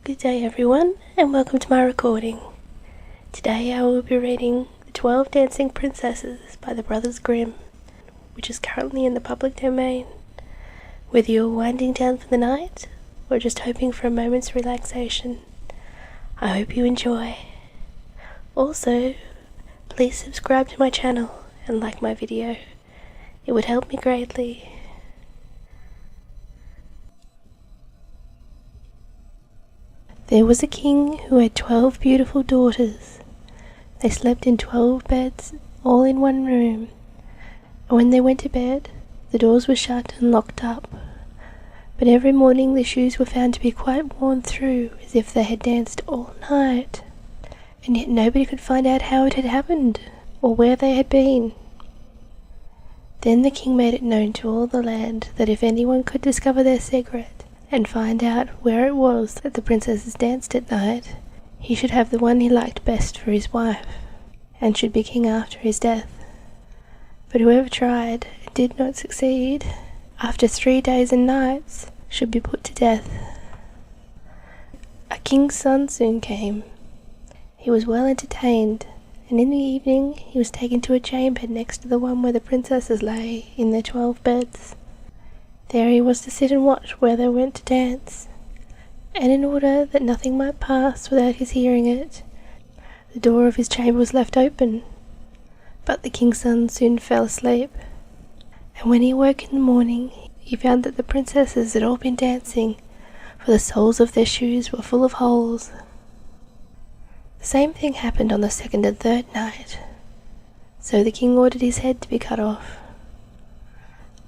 Good day everyone, and welcome to my recording. Today I will be reading The 12 Dancing Princesses by the Brothers Grimm, which is currently in the public domain. Whether you're winding down for the night, or just hoping for a moment's relaxation, I hope you enjoy. Also, please subscribe to my channel and like my video. It would help me greatly. There was a king who had 12 beautiful daughters. They slept in 12 beds, all in one room, and when they went to bed, the doors were shut and locked up. But every morning the shoes were found to be quite worn through, as if they had danced all night, and yet nobody could find out how it had happened, or where they had been. Then the king made it known to all the land that if anyone could discover their secret, and find out where it was that the princesses danced at night, he should have the one he liked best for his wife, and should be king after his death. But whoever tried and did not succeed, after 3 days and nights, should be put to death. A king's son soon came. He was well entertained, and in the evening he was taken to a chamber next to the one where the princesses lay in their 12 beds. There he was to sit and watch where they went to dance, and in order that nothing might pass without his hearing it, the door of his chamber was left open. But the king's son soon fell asleep, and when he awoke in the morning, he found that the princesses had all been dancing, for the soles of their shoes were full of holes. The same thing happened on the second and third night, so the king ordered his head to be cut off.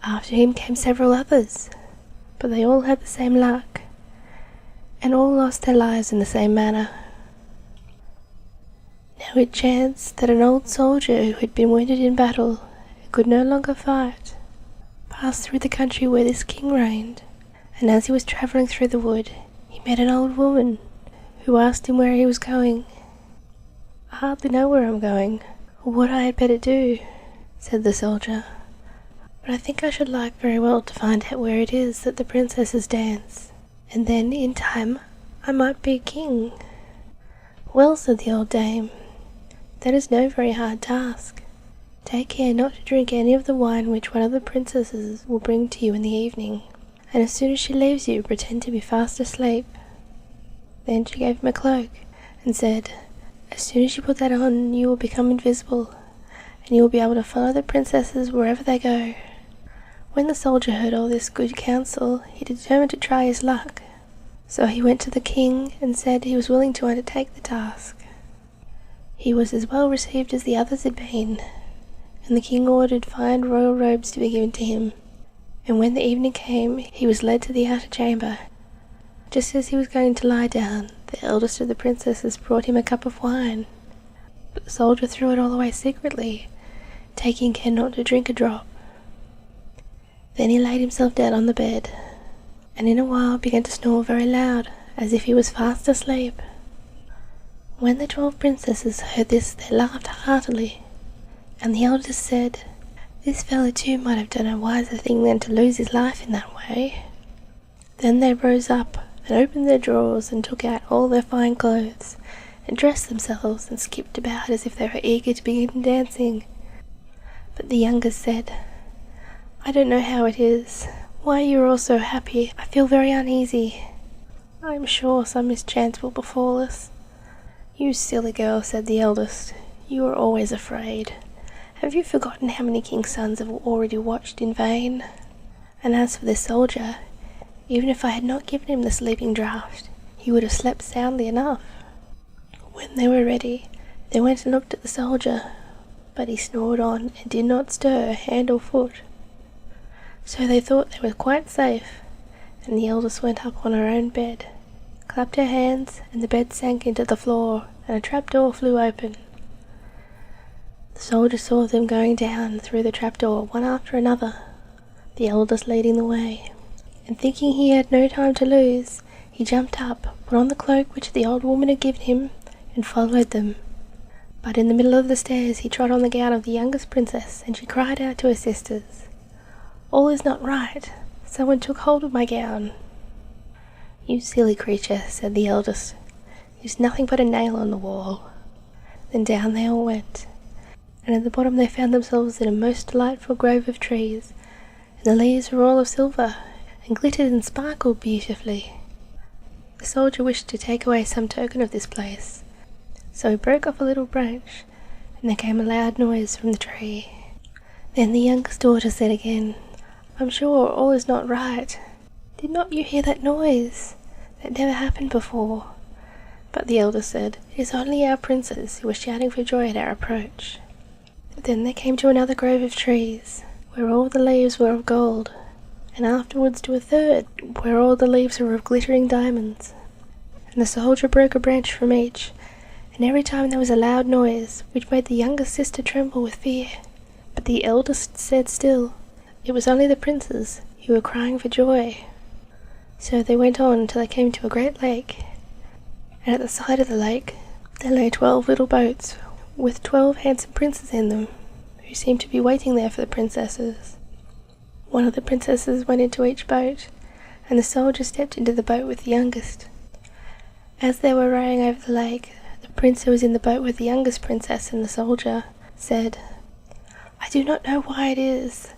After him came several others, but they all had the same luck, and all lost their lives in the same manner. Now it chanced that an old soldier who had been wounded in battle and could no longer fight, passed through the country where this king reigned, and as he was travelling through the wood, he met an old woman, who asked him where he was going. "I hardly know where I'm going, or what I had better do," said the soldier, "but I think I should like very well to find out where it is that the princesses dance, and then, in time, I might be king." "Well," said the old dame, "that is no very hard task. Take care not to drink any of the wine which one of the princesses will bring to you in the evening, and as soon as she leaves you, pretend to be fast asleep." Then she gave him a cloak, and said, "As soon as you put that on, you will become invisible, and you will be able to follow the princesses wherever they go." When the soldier heard all this good counsel, he determined to try his luck. So he went to the king and said he was willing to undertake the task. He was as well received as the others had been, and the king ordered fine royal robes to be given to him. And when the evening came, he was led to the outer chamber. Just as he was going to lie down, the eldest of the princesses brought him a cup of wine, but the soldier threw it all away secretly, taking care not to drink a drop. Then he laid himself down on the bed, and in a while began to snore very loud, as if he was fast asleep. When the 12 princesses heard this, they laughed heartily, and the eldest said, "This fellow too might have done a wiser thing than to lose his life in that way." Then they rose up and opened their drawers and took out all their fine clothes, and dressed themselves and skipped about as if they were eager to begin dancing. But the youngest said, "I don't know how it is. Why you are all so happy, I feel very uneasy. I am sure some mischance will befall us." "You silly girl," said the eldest, "you are always afraid. Have you forgotten how many king's sons have already watched in vain? And as for this soldier, even if I had not given him the sleeping draught, he would have slept soundly enough." When they were ready, they went and looked at the soldier, but he snored on and did not stir hand or foot. So they thought they were quite safe, and the eldest went up on her own bed, clapped her hands, and the bed sank into the floor, and a trapdoor flew open. The soldier saw them going down through the trapdoor, one after another, the eldest leading the way, and thinking he had no time to lose, he jumped up, put on the cloak which the old woman had given him, and followed them. But in the middle of the stairs he trod on the gown of the youngest princess, and she cried out to her sisters, "All is not right. Someone took hold of my gown." "You silly creature," said the eldest. "It's nothing but a nail on the wall." Then down they all went, and at the bottom they found themselves in a most delightful grove of trees, and the leaves were all of silver, and glittered and sparkled beautifully. The soldier wished to take away some token of this place, so he broke off a little branch, and there came a loud noise from the tree. Then the youngest daughter said again, "I'm sure all is not right. Did not you hear that noise? That never happened before." But the eldest said, "It is only our princes who were shouting for joy at our approach." Then they came to another grove of trees, where all the leaves were of gold, and afterwards to a third, where all the leaves were of glittering diamonds. And the soldier broke a branch from each, and every time there was a loud noise, which made the youngest sister tremble with fear. But the eldest said still, it was only the princes who were crying for joy. So they went on till they came to a great lake, and at the side of the lake there lay 12 little boats, with 12 handsome princes in them, who seemed to be waiting there for the princesses. One of the princesses went into each boat, and the soldier stepped into the boat with the youngest. As they were rowing over the lake, the prince who was in the boat with the youngest princess and the soldier said, "I do not know why it is,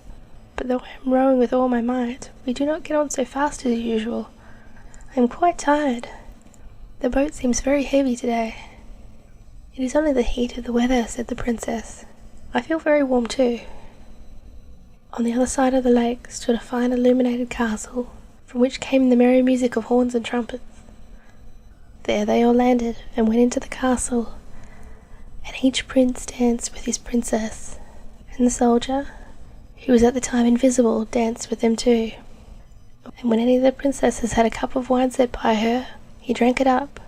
but though I am rowing with all my might, we do not get on so fast as usual. I am quite tired. The boat seems very heavy today." "It is only the heat of the weather," said the princess. "I feel very warm too." On the other side of the lake stood a fine illuminated castle, from which came the merry music of horns and trumpets. There they all landed and went into the castle, and each prince danced with his princess, and the soldier, who was at the time invisible, danced with them too. And when any of the princesses had a cup of wine set by her, he drank it up,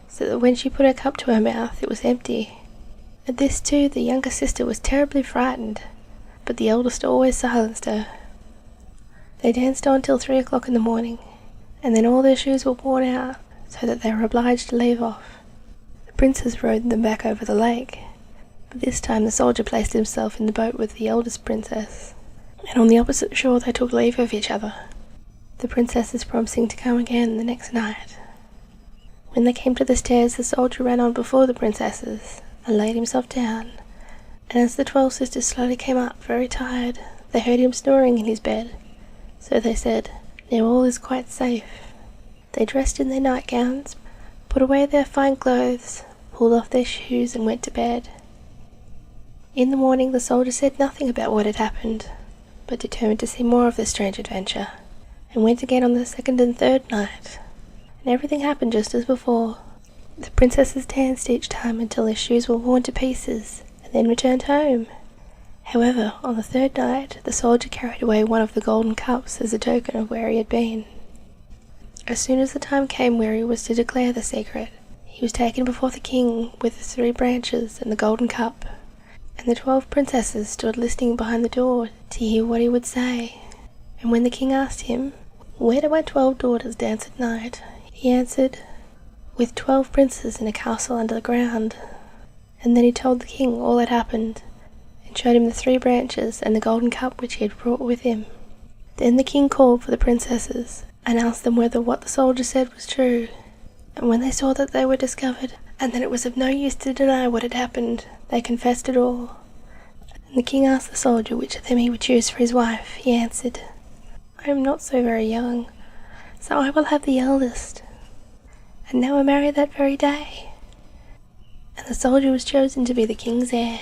so that when she put her cup to her mouth it was empty. At this too the younger sister was terribly frightened, but the eldest always silenced her. They danced on till 3 o'clock in the morning, and then all their shoes were worn out, so that they were obliged to leave off. The princes rowed them back over the lake, but this time the soldier placed himself in the boat with the eldest princess, and on the opposite shore they took leave of each other, the princesses promising to come again the next night. When they came to the stairs, the soldier ran on before the princesses, and laid himself down, and as the 12 sisters slowly came up, very tired, they heard him snoring in his bed. So they said, "Now all is quite safe." They dressed in their nightgowns, put away their fine clothes, pulled off their shoes, and went to bed. In the morning the soldier said nothing about what had happened, but determined to see more of this strange adventure, and went again on the second and third night, and everything happened just as before. The princesses danced each time until their shoes were worn to pieces, and then returned home. However, on the third night the soldier carried away one of the golden cups as a token of where he had been. As soon as the time came where he was to declare the secret, he was taken before the king with the 3 branches and the golden cup, and the 12 princesses stood listening behind the door to hear what he would say. And when the king asked him, "Where do my 12 daughters dance at night?" he answered, "With 12 princes in a castle under the ground." And then he told the king all that happened, and showed him the 3 branches and the golden cup which he had brought with him. Then the king called for the princesses, and asked them whether what the soldier said was true. And when they saw that they were discovered, and that it was of no use to deny what had happened, they confessed it all. And the king asked the soldier which of them he would choose for his wife. He answered, "I am not so very young, so I will have the eldest." And they were married that very day, and the soldier was chosen to be the king's heir.